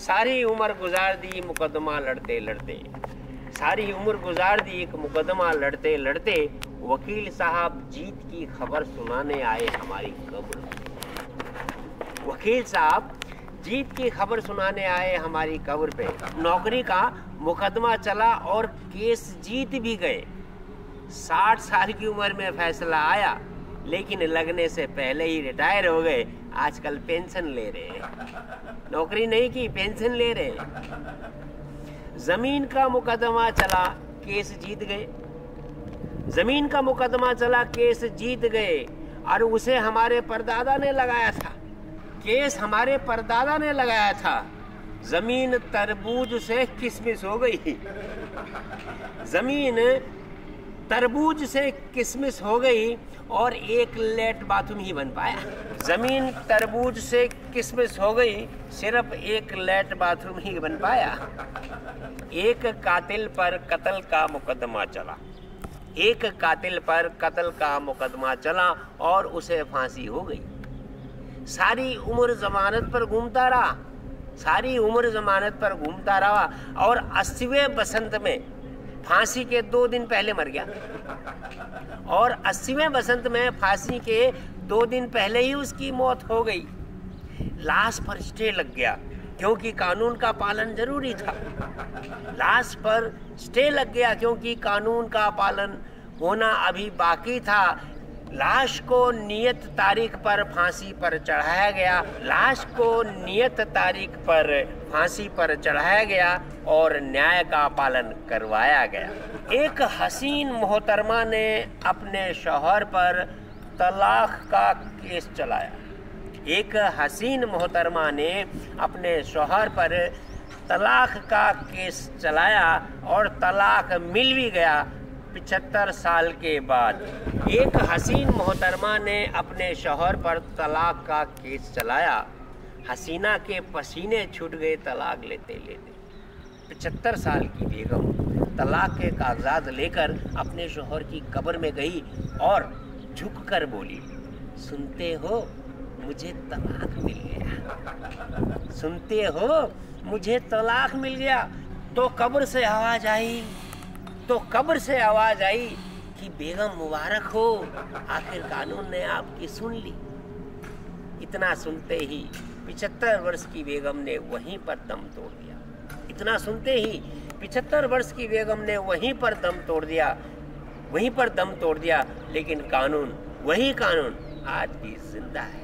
सारी उम्र गुजार दी मुकदमा लड़ते लड़ते, सारी उम्र गुजार दी एक मुकदमा लड़ते लड़ते, वकील साहब जीत की खबर सुनाने आए हमारी कब्र। वकील साहब जीत की खबर सुनाने आए हमारी कब्र पे। नौकरी का मुकदमा चला और केस जीत भी गए। 60 साल की उम्र में फैसला आया, लेकिन लगने से पहले ही रिटायर हो गए। आजकल पेंशन ले रहे हैं, नौकरी नहीं की, पेंशन ले रहे हैं। जमीन का मुकदमा चला, केस जीत गए। जमीन का मुकदमा चला, केस जीत गए, और उसे हमारे परदादा ने लगाया था। केस हमारे परदादा ने लगाया था। जमीन तरबूज से किसमिस हो गई। जमीन तरबूज से किसमिस हो गई और एक लेट बाथरूम ही बन पाया। जमीन तरबूज से किसमिस हो गई, सिर्फ एक लेट बाथरूम ही बन पाया। एक कातिल पर कत्ल का मुकदमा चला, एक कातिल पर कत्ल का मुकदमा चला और उसे फांसी हो गई। सारी उम्र जमानत पर घूमता रहा, सारी उम्र जमानत पर घूमता रहा, और 80वें बसंत में फांसी के 2 दिन पहले मर गया। और 80वें बसंत में फांसी के 2 दिन पहले ही उसकी मौत हो गई। लाश पर स्टे लग गया, क्योंकि कानून का पालन जरूरी था। लाश पर स्टे लग गया क्योंकि कानून का पालन होना अभी बाकी था। लाश को नियत तारीख पर फांसी पर चढ़ाया गया। लाश को नियत तारीख पर फांसी पर चढ़ाया गया और न्याय का पालन करवाया गया। एक हसीन मोहतरमा ने अपने शौहर पर तलाक का केस चलाया। एक हसीन मोहतरमा ने अपने शौहर पर तलाक का केस चलाया और तलाक मिल भी गया 75 साल के बाद। एक हसीन मोहतरमा ने अपने शौहर पर तलाक का केस चलाया। हसीना के पसीने छूट गए तलाक लेते लेते। 75 साल की बेगम तलाक के कागजात लेकर अपने शौहर की कब्र में गई और झुककर बोली, सुनते हो मुझे तलाक मिल गया, सुनते हो मुझे तलाक मिल गया। तो कब्र से आवाज आई, तो कब्र से आवाज आई कि बेगम मुबारक हो, आखिर कानून ने आपकी सुन ली। इतना सुनते ही 75 वर्ष की बेगम ने वहीं पर दम तोड़ दिया। इतना सुनते ही 75 वर्ष की बेगम ने वहीं पर दम तोड़ दिया, वहीं पर दम तोड़ दिया। लेकिन कानून, वही कानून आज भी जिंदा है।